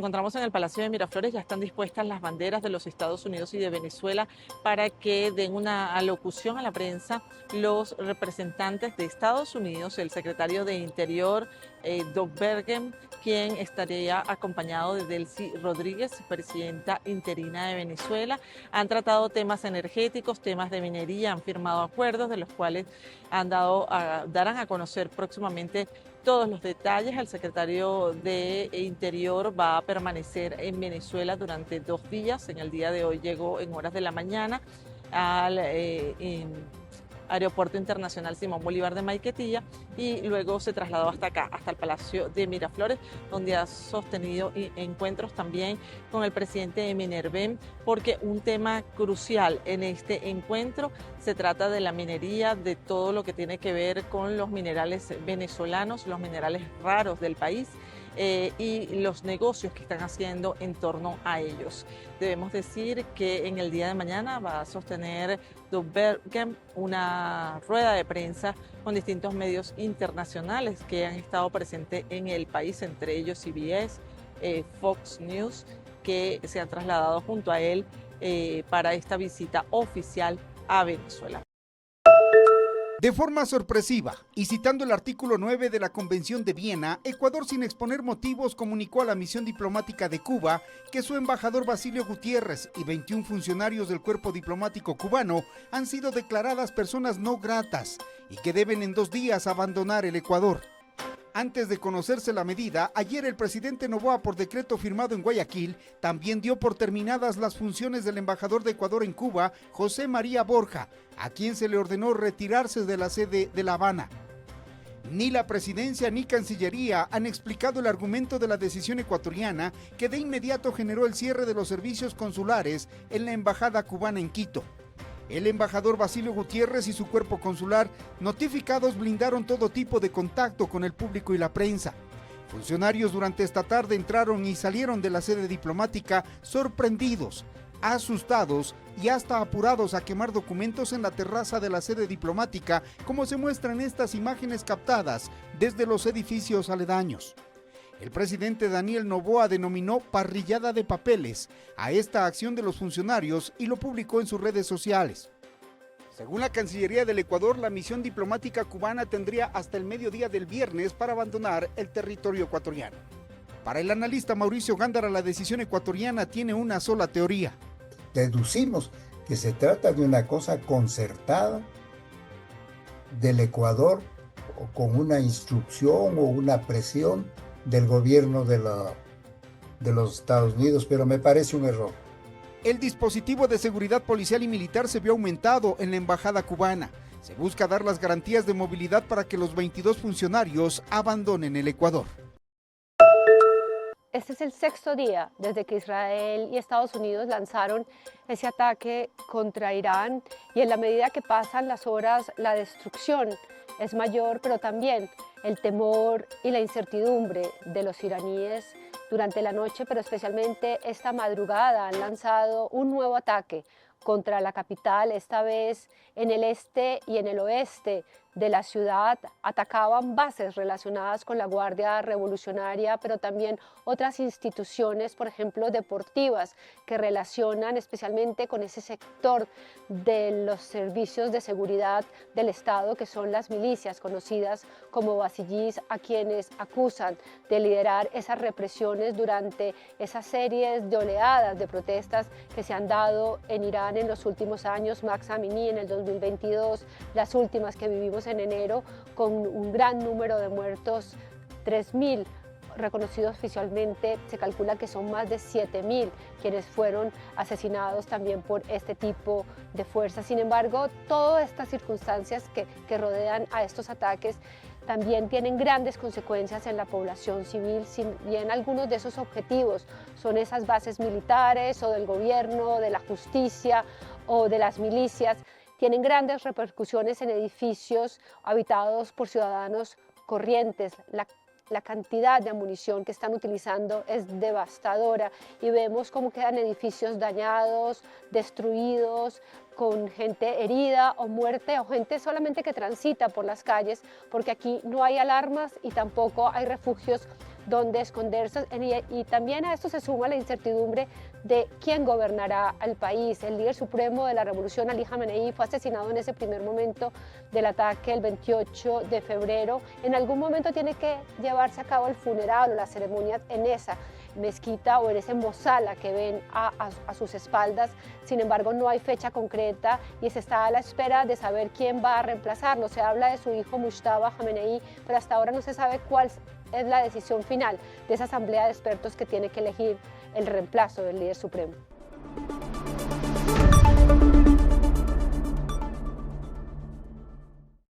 encontramos en el Palacio de Miraflores. Ya están dispuestas las banderas de los Estados Unidos y de Venezuela para que den una alocución a la prensa los representantes de Estados Unidos, el secretario de Interior, Doug Burgum, quien estaría acompañado de Delcy Rodríguez, presidenta interina de Venezuela. Han tratado temas energéticos, temas de minería, han firmado acuerdos de los cuales darán a conocer próximamente todos los detalles. El secretario de Interior va a permanecer en Venezuela durante 2 días. En el día de hoy llegó en horas de la mañana al Aeropuerto Internacional Simón Bolívar de Maiquetía y luego se trasladó hasta acá, hasta el Palacio de Miraflores, donde ha sostenido encuentros también con el presidente de Minerven, porque un tema crucial en este encuentro se trata de la minería, de todo lo que tiene que ver con los minerales venezolanos, los minerales raros del país. Y los negocios que están haciendo en torno a ellos. Debemos decir que en el día de mañana va a sostener Doug Burgum una rueda de prensa con distintos medios internacionales que han estado presentes en el país, entre ellos CBS, Fox News, que se han trasladado junto a él para esta visita oficial a Venezuela. De forma sorpresiva, y citando el artículo 9 de la Convención de Viena, Ecuador, sin exponer motivos, comunicó a la misión diplomática de Cuba que su embajador Basilio Gutiérrez y 21 funcionarios del cuerpo diplomático cubano han sido declaradas personas no gratas y que deben en 2 días abandonar el Ecuador. Antes de conocerse la medida, ayer el presidente Noboa, por decreto firmado en Guayaquil, también dio por terminadas las funciones del embajador de Ecuador en Cuba, José María Borja, a quien se le ordenó retirarse de la sede de La Habana. Ni la presidencia ni Cancillería han explicado el argumento de la decisión ecuatoriana, que de inmediato generó el cierre de los servicios consulares en la embajada cubana en Quito. El embajador Basilio Gutiérrez y su cuerpo consular notificados blindaron todo tipo de contacto con el público y la prensa. Funcionarios durante esta tarde entraron y salieron de la sede diplomática sorprendidos, asustados y hasta apurados a quemar documentos en la terraza de la sede diplomática, como se muestra en estas imágenes captadas desde los edificios aledaños. El presidente Daniel Noboa denominó parrillada de papeles a esta acción de los funcionarios y lo publicó en sus redes sociales. Según la Cancillería del Ecuador, la misión diplomática cubana tendría hasta el mediodía del viernes para abandonar el territorio ecuatoriano. Para el analista Mauricio Gándara, la decisión ecuatoriana tiene una sola teoría. Deducimos que se trata de una cosa concertada del Ecuador con una instrucción o una presión del gobierno de los Estados Unidos, pero me parece un error. El dispositivo de seguridad policial y militar se vio aumentado en la embajada cubana. Se busca dar las garantías de movilidad para que los 22 funcionarios abandonen el Ecuador. Este es el 6º día desde que Israel y Estados Unidos lanzaron ese ataque contra Irán, y en la medida que pasan las horas, la destrucción es mayor, pero también el temor y la incertidumbre de los iraníes durante la noche, pero especialmente esta madrugada han lanzado un nuevo ataque contra la capital, esta vez en el este y en el oeste de la ciudad. Atacaban bases relacionadas con la Guardia Revolucionaria, pero también otras instituciones, por ejemplo, deportivas, que relacionan especialmente con ese sector de los servicios de seguridad del Estado, que son las milicias conocidas como basillís, a quienes acusan de liderar esas represiones durante esas series de oleadas de protestas que se han dado en Irán en los últimos años. Mahsa Amini en el 2022, las últimas que vivimos en enero, con un gran número de muertos, 3.000 reconocidos oficialmente. Se calcula que son más de 7.000 quienes fueron asesinados también por este tipo de fuerzas. Sin embargo, todas estas circunstancias que rodean a estos ataques también tienen grandes consecuencias en la población civil. Si bien algunos de esos objetivos son esas bases militares o del gobierno, de la justicia o de las milicias, tienen grandes repercusiones en edificios habitados por ciudadanos corrientes. La cantidad de munición que están utilizando es devastadora y vemos cómo quedan edificios dañados, destruidos, con gente herida o muerte o gente solamente que transita por las calles, porque aquí no hay alarmas y tampoco hay refugios donde esconderse, y también a esto se suma la incertidumbre de quién gobernará al país. El líder supremo de la revolución, Ali Khamenei, fue asesinado en ese primer momento del ataque el 28 de febrero. En algún momento tiene que llevarse a cabo el funeral o la ceremonia en esa mezquita o en ese mosala que ven a sus espaldas. Sin embargo, no hay fecha concreta y se está a la espera de saber quién va a reemplazarlo. Se habla de su hijo Mujtaba Khamenei, pero hasta ahora no se sabe cuál es la decisión final de esa asamblea de expertos que tiene que elegir el reemplazo del líder supremo.